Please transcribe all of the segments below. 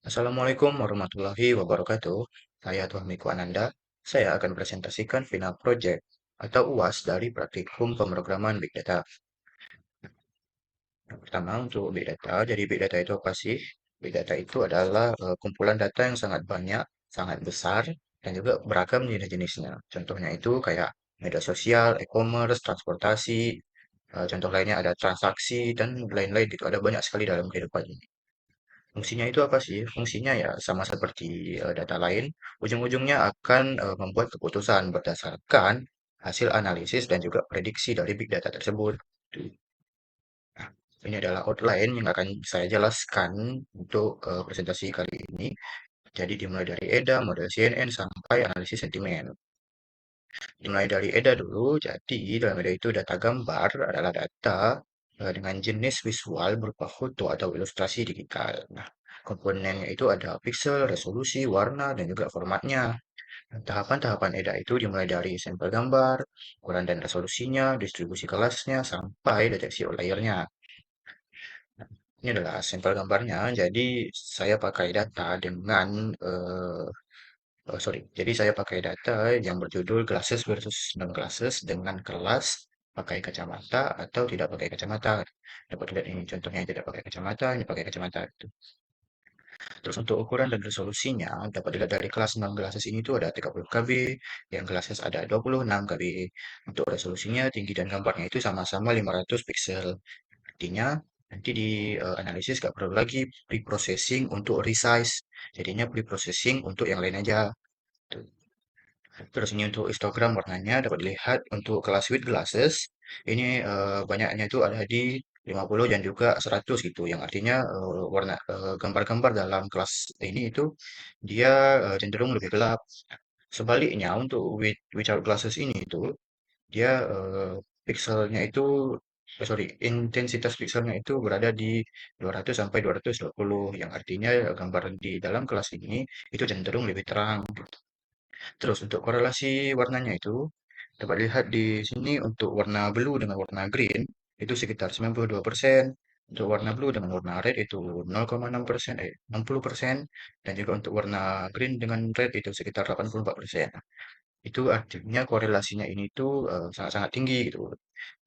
Assalamualaikum warahmatullahi wabarakatuh. Saya Tuhamiko Ananda. Saya akan presentasikan final project atau UAS dari praktikum pemrograman Big Data. Yang pertama untuk Big Data. Jadi Big Data itu apa sih? Big Data itu adalah kumpulan data yang sangat banyak, sangat besar, dan juga beragam jenis-jenisnya. Contohnya itu kayak media sosial, e-commerce, transportasi, contoh lainnya ada transaksi, dan lain-lain itu ada banyak sekali dalam kehidupan ini. Fungsinya itu apa sih? Fungsinya ya sama seperti data lain, ujung-ujungnya akan membuat keputusan berdasarkan hasil analisis dan juga prediksi dari big data tersebut. Tuh. Nah, ini adalah outline yang akan saya jelaskan untuk presentasi kali ini. Jadi dimulai dari EDA, model CNN, sampai analisis sentimen. Dimulai dari EDA dulu, jadi dalam EDA itu data gambar adalah data dengan jenis visual berupa foto atau ilustrasi digital. Nah, komponennya itu ada pixel, resolusi, warna, dan juga formatnya. Dan tahapan-tahapan EDA itu dimulai dari sampel gambar, ukuran dan resolusinya, distribusi kelasnya, sampai deteksi outlier-nya. Nah, ini adalah sampel gambarnya, jadi saya pakai data dengan sorry, jadi saya pakai data yang berjudul glasses versus non-glasses dengan kelas pakai kacamata atau tidak pakai kacamata. Dapat lihat ini contohnya tidak pakai kacamata, ini pakai kacamata. Gitu. Terus untuk ukuran dan resolusinya dapat dilihat dari kelas non-glasses ini tuh ada 30 KB, yang glasses ada 26 KB. Untuk resolusinya tinggi dan gambarnya itu sama-sama 500 pixel. Artinya nanti di analisis gak perlu lagi pre-processing untuk resize. Jadinya pre-processing untuk yang lain aja. Tuh. Terus ini untuk histogram warnanya dapat dilihat untuk kelas with glasses ini banyaknya itu ada di 50 dan juga 100 gitu yang artinya warna gambar-gambar dalam kelas ini itu dia cenderung lebih gelap. Sebaliknya untuk without glasses ini itu dia pixelnya itu sorry intensitas pixelnya itu berada di 200 sampai 220 yang artinya gambar di dalam kelas ini itu cenderung lebih terang. Terus untuk korelasi warnanya itu dapat dilihat di sini untuk warna blue dengan warna green itu sekitar 92%, untuk warna blue dengan warna red itu 0,6%, 60%, dan juga untuk warna green dengan red itu sekitar 84%. Itu artinya korelasinya ini tuh sangat-sangat tinggi gitu,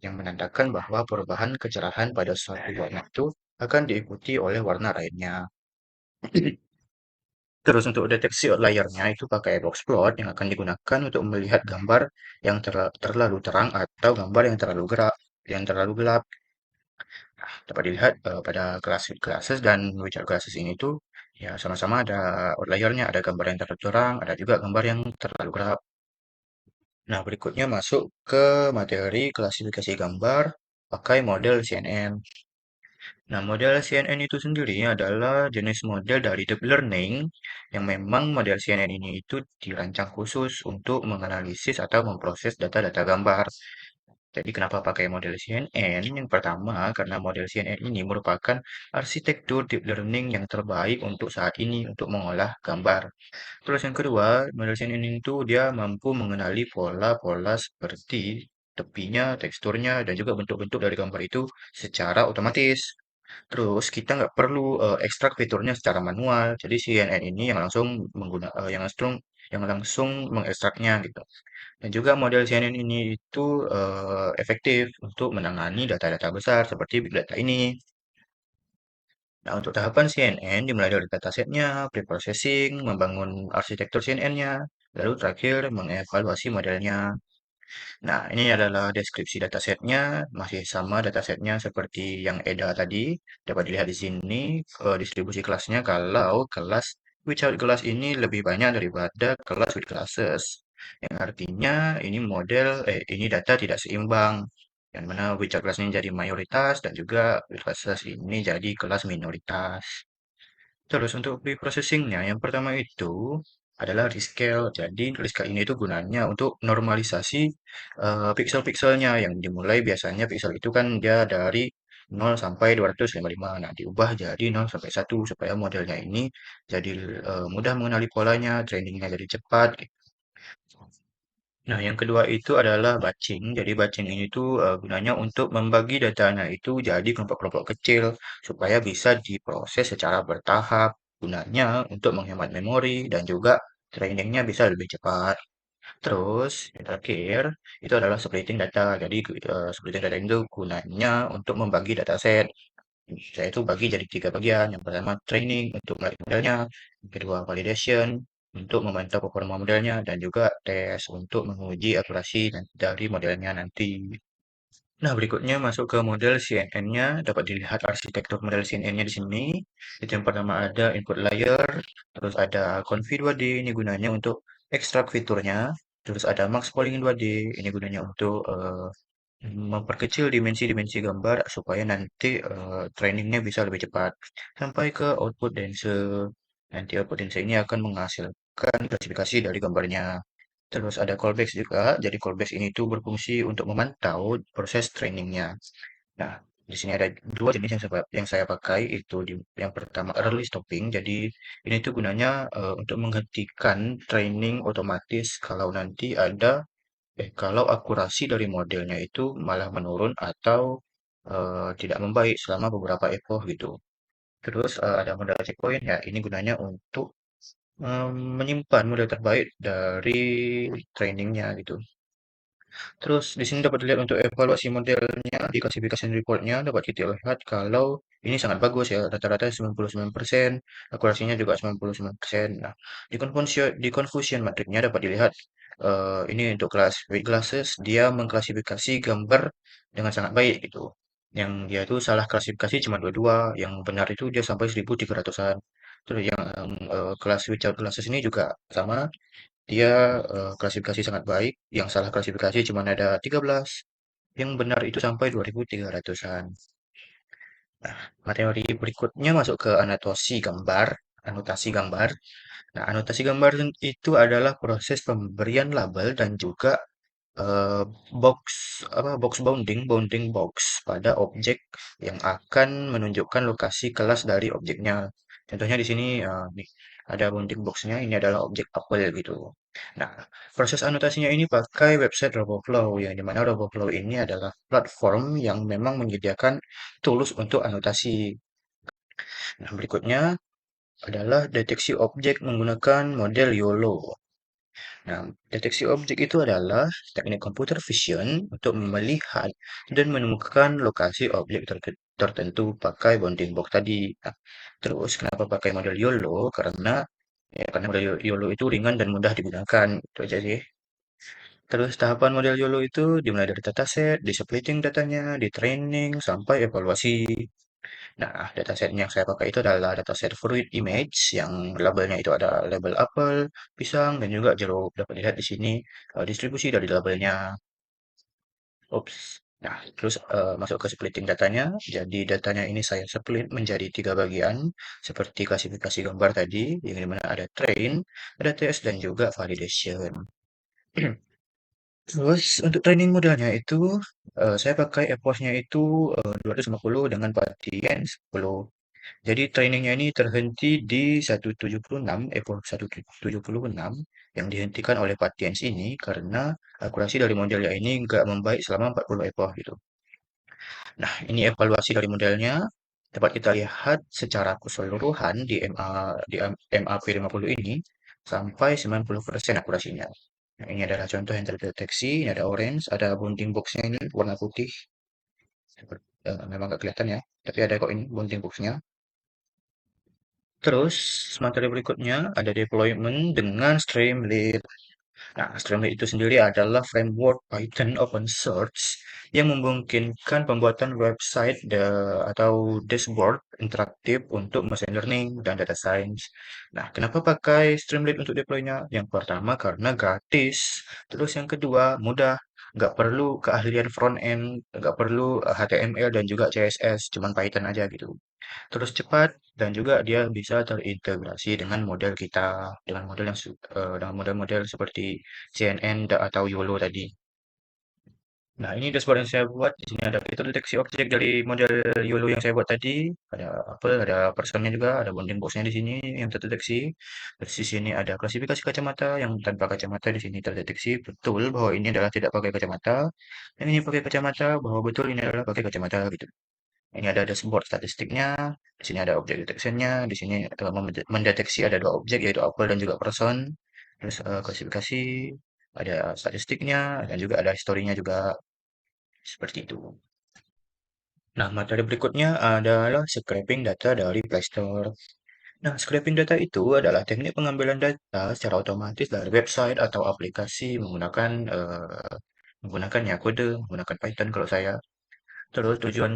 yang menandakan bahwa perubahan kecerahan pada suatu warna itu akan diikuti oleh warna lainnya. Terus untuk deteksi outlier-nya itu pakai box plot yang akan digunakan untuk melihat gambar yang terlalu terang atau gambar yang terlalu gerak, yang terlalu gelap. Nah, dapat dilihat pada kelas classes dan without classes ini tuh ya sama-sama ada outlier-nya, ada gambar yang terlalu terang, ada juga gambar yang terlalu gelap. Nah, berikutnya masuk ke materi klasifikasi gambar pakai model CNN. Nah, model CNN itu sendiri adalah jenis model dari deep learning yang memang model CNN ini itu dirancang khusus untuk menganalisis atau memproses data-data gambar. Jadi kenapa pakai model CNN? Yang pertama, karena model CNN ini merupakan arsitektur deep learning yang terbaik untuk saat ini untuk mengolah gambar. Terus yang kedua, model CNN itu dia mampu mengenali pola-pola seperti tepinya, teksturnya, dan juga bentuk-bentuk dari gambar itu secara otomatis. Terus kita nggak perlu ekstrak fiturnya secara manual. Jadi CNN ini yang langsung yang langsung mengekstraknya gitu. Dan juga model CNN ini itu efektif untuk menangani data-data besar seperti big data ini. Nah, untuk tahapan CNN dimulai dari datasetnya, preprocessing, membangun arsitektur CNN-nya, lalu terakhir mengevaluasi modelnya. Nah, ini adalah deskripsi datasetnya, masih sama datasetnya seperti yang EDA tadi. Dapat dilihat di sini distribusi kelasnya kalau kelas without class ini lebih banyak daripada kelas with classes. Yang artinya ini data tidak seimbang. Yang mana without class ini jadi mayoritas dan juga with classes ini jadi kelas minoritas. Terus untuk preprocessing-nya, yang pertama itu adalah rescale. Jadi rescale ini itu gunanya untuk normalisasi pixel-pixelnya yang dimulai biasanya pixel itu kan dia dari 0 sampai 255. Nah, diubah jadi 0 sampai 1 supaya modelnya ini jadi mudah mengenali polanya, trainingnya jadi cepat. Gitu. Nah, yang kedua itu adalah batching. Jadi batching ini tuh gunanya untuk membagi datanya itu jadi kelompok-kelompok kecil supaya bisa diproses secara bertahap. gunanya untuk menghemat memori dan juga trainingnya bisa lebih cepat. Terus, yang terakhir, itu adalah splitting data. Jadi, splitting data itu gunanya untuk membagi dataset. Saya itu bagi jadi tiga bagian. Yang pertama, training untuk melatih modelnya. Yang kedua, validation untuk memantau performa modelnya. Dan juga tes untuk menguji akurasi dari modelnya nanti. Nah, berikutnya masuk ke model CNN-nya. Dapat dilihat arsitektur model CNN-nya di sini. Itu yang pertama ada input layer, terus ada conv 2D, ini gunanya untuk ekstrak fiturnya. Terus ada max polling 2D, ini gunanya untuk memperkecil dimensi-dimensi gambar supaya nanti trainingnya bisa lebih cepat. Sampai ke output dense. Nanti output dense ini akan menghasilkan klasifikasi dari gambarnya. Terus ada callback juga. Jadi callback ini tuh berfungsi untuk memantau proses trainingnya. Nah, di sini ada dua jenis yang saya pakai itu yang pertama early stopping. Jadi ini tuh gunanya untuk menghentikan training otomatis kalau akurasi dari modelnya itu malah menurun atau tidak membaik selama beberapa epoch gitu. Terus ada model checkpoint ya. Ini gunanya untuk menyimpan model terbaik dari trainingnya gitu. Terus di sini dapat dilihat untuk evaluasi modelnya di classification reportnya dapat kita lihat kalau ini sangat bagus ya, rata-rata 99%, akurasinya juga 99%. Nah, di confusion matrixnya dapat dilihat ini untuk kelas weight classes dia mengklasifikasi gambar dengan sangat baik gitu. Yang dia itu salah klasifikasi cuma 22, yang benar itu dia sampai 1300-an. Terus yang kelas without classes ini juga sama, dia klasifikasi sangat baik, yang salah klasifikasi cuma ada 13, yang benar itu sampai 2300-an. Nah, materi berikutnya masuk ke anotasi gambar. Nah, anotasi gambar itu adalah proses pemberian label dan juga eh, box box bounding box pada objek yang akan menunjukkan lokasi kelas dari objeknya. Contohnya di sini nih ada bounding boxnya, ini adalah objek apel gitu. Nah, proses anotasinya ini pakai website RoboFlow yang dimana RoboFlow ini adalah platform yang memang menyediakan tools untuk anotasi. Nah, berikutnya adalah deteksi objek menggunakan model YOLO. Nah, deteksi objek itu adalah teknik computer vision untuk melihat dan menemukan lokasi objek tertentu pakai bounding box tadi. Nah, terus kenapa pakai model YOLO? Karena model YOLO itu ringan dan mudah digunakan. Itu aja sih. Terus tahapan model YOLO itu dimulai dari dataset, di splitting datanya, di training, sampai evaluasi. Nah, dataset yang saya pakai itu adalah dataset fruit image yang labelnya itu ada label apel, pisang, dan juga jeruk. Dapat dilihat di sini distribusi dari labelnya. Ups. Nah, terus masuk ke splitting datanya. Jadi datanya ini saya split menjadi tiga bagian, seperti klasifikasi gambar tadi, yang dimana ada train, ada test, dan juga validation. Terus untuk training modelnya itu saya pakai EPOS-nya itu 250 dengan Patience 10. Jadi trainingnya ini terhenti di 176, Evo 176 yang dihentikan oleh Patience ini karena akurasi dari modelnya ini nggak membaik selama 40 epoch gitu. Nah, ini evaluasi dari modelnya dapat kita lihat secara keseluruhan di MAP50 ini sampai 90% akurasinya. Nah, ini adalah contoh yang terdeteksi, ini ada orange, ada bounding box-nya ini warna putih. Memang nggak kelihatan ya, tapi ada kok ini bounding box-nya. Terus, materi berikutnya ada deployment dengan Streamlit. Nah, Streamlit itu sendiri adalah framework Python open source yang memungkinkan pembuatan website atau dashboard interaktif untuk machine learning dan data science. Nah, kenapa pakai Streamlit untuk deploy-nya? Yang pertama karena gratis. Terus yang kedua mudah. Nggak perlu keahlian front end, nggak perlu HTML dan juga CSS, cuman Python aja gitu. Terus cepat dan juga dia bisa terintegrasi dengan model kita, dengan model-model seperti CNN atau YOLO tadi. Nah, ini dashboard yang saya buat. Di sini ada fitur deteksi objek dari model YOLO yang saya buat tadi. Ada apel, ada personnya juga, ada bounding box-nya di sini yang terdeteksi. Terus di sini ada klasifikasi kacamata yang tanpa kacamata di sini terdeteksi betul bahwa ini adalah tidak pakai kacamata. Yang ini pakai kacamata bahwa betul ini adalah pakai kacamata gitu. Ini ada dashboard statistiknya, di sini ada objek detection-nya, di sini mendeteksi ada dua objek yaitu apple dan juga person, terus klasifikasi, ada statistiknya, dan juga ada historinya juga seperti itu. Nah, materi berikutnya adalah scraping data dari Play Store. Nah, scraping data itu adalah teknik pengambilan data secara otomatis dari website atau aplikasi menggunakan kode, menggunakan Python kalau saya. Terus tujuan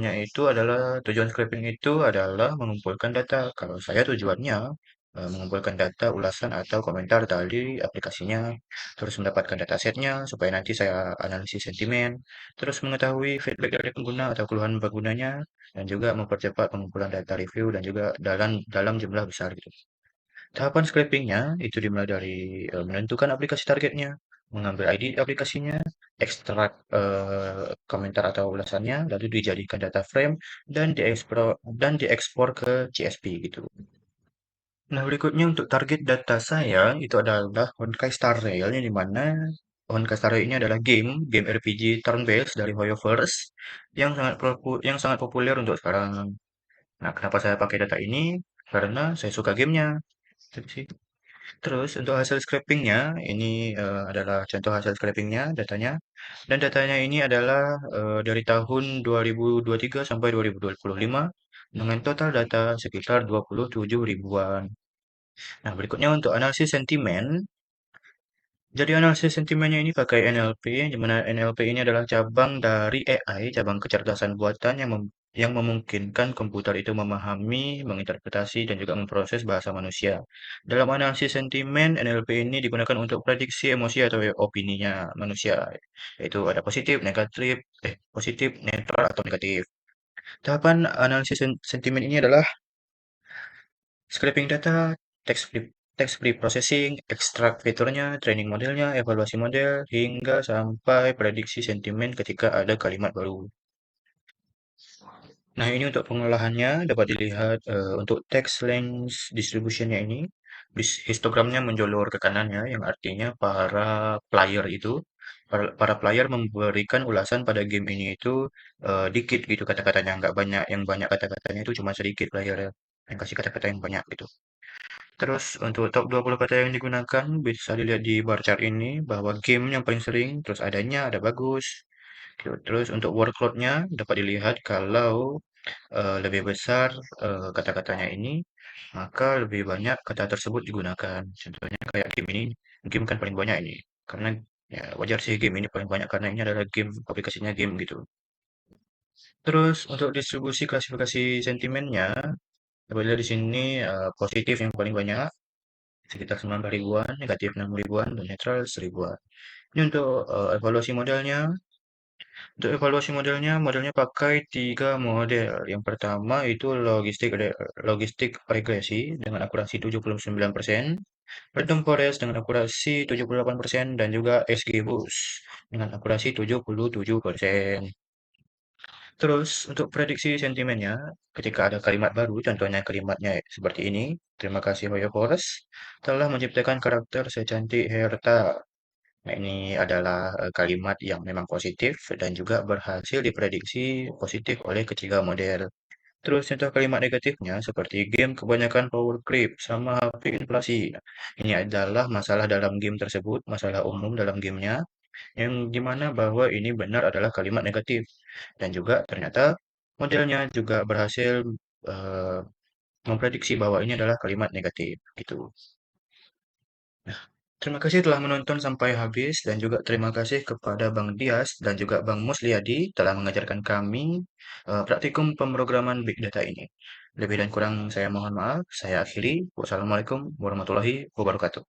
scraping itu adalah mengumpulkan data. Kalau saya tujuannya mengumpulkan data, ulasan atau komentar dari aplikasinya, terus mendapatkan datasetnya supaya nanti saya analisis sentimen, terus mengetahui feedback dari pengguna atau keluhan penggunanya, dan juga mempercepat pengumpulan data review dan juga dalam jumlah besar gitu. Tahapan scrapingnya itu dimulai dari menentukan aplikasi targetnya, mengambil ID aplikasinya, ekstrak komentar atau ulasannya, lalu dijadikan data frame dan diekspor ke CSV gitu. Nah, berikutnya untuk target data saya itu adalah Honkai Star Rail, yang dimana Honkai Star Rail ini adalah game RPG turn-based dari HoYoverse yang sangat populer untuk sekarang. Nah, kenapa saya pakai data ini? Karena saya suka gamenya. Gitu sih. Terus untuk hasil scrapingnya, ini adalah contoh hasil scrapingnya, datanya. Dan datanya ini adalah dari tahun 2023 sampai 2025 dengan total data sekitar 27 ribuan. Nah, berikutnya untuk analisis sentimen. Jadi analisis sentimennya ini pakai NLP, di mana NLP ini adalah cabang dari AI, cabang kecerdasan buatan yang memungkinkan komputer itu memahami, menginterpretasi, dan juga memproses bahasa manusia. Dalam analisis sentimen, NLP ini digunakan untuk prediksi emosi atau opininya manusia, yaitu ada positif, netral, atau negatif. Tahapan analisis sentimen ini adalah scraping data, text pre-processing, ekstrak fiturnya, training modelnya, evaluasi model, hingga sampai prediksi sentimen ketika ada kalimat baru. Nah, ini untuk pengolahannya dapat dilihat untuk text length distributionnya ini, histogramnya menjolor ke kanan ya, yang artinya para player memberikan ulasan pada game ini itu dikit gitu kata-katanya, nggak banyak, yang banyak kata-katanya itu cuma sedikit player ya, yang kasih kata-kata yang banyak gitu. Terus untuk top 20 kata yang digunakan bisa dilihat di bar chart ini bahwa game yang paling sering terus adanya ada bagus. Gitu. Terus untuk workload-nya dapat dilihat kalau lebih besar kata-katanya ini maka lebih banyak kata tersebut digunakan. Contohnya kayak game kan paling banyak ini. Karena ya wajar sih game ini paling banyak karena ini adalah aplikasinya game gitu. Terus untuk distribusi klasifikasi sentimennya dapat dilihat di sini positif yang paling banyak sekitar 19 ribuan, negatif 6 ribuan, dan netral 1000-an. Ini untuk modelnya pakai tiga model. Yang pertama itu logistik regresi dengan akurasi 79%, random forest dengan akurasi 78%, dan juga XGBoost dengan akurasi 77%. Terus untuk prediksi sentimennya, ketika ada kalimat baru, contohnya kalimatnya seperti ini, terima kasih Hoyo Forest telah menciptakan karakter secantik Herta. Nah, ini adalah kalimat yang memang positif dan juga berhasil diprediksi positif oleh ketiga model. Terus contoh kalimat negatifnya seperti game kebanyakan power creep sama HP inflasi. Nah, ini adalah masalah dalam game tersebut, masalah umum dalam gamenya, yang dimana bahwa ini benar adalah kalimat negatif. Dan juga ternyata modelnya juga berhasil eh, memprediksi bahwa ini adalah kalimat negatif gitu. Nah, terima kasih telah menonton sampai habis dan juga terima kasih kepada Bang Dias dan juga Bang Musliadi telah mengajarkan kami praktikum pemrograman Big Data ini. Lebih dan kurang saya mohon maaf. Saya akhiri. Wassalamualaikum warahmatullahi wabarakatuh.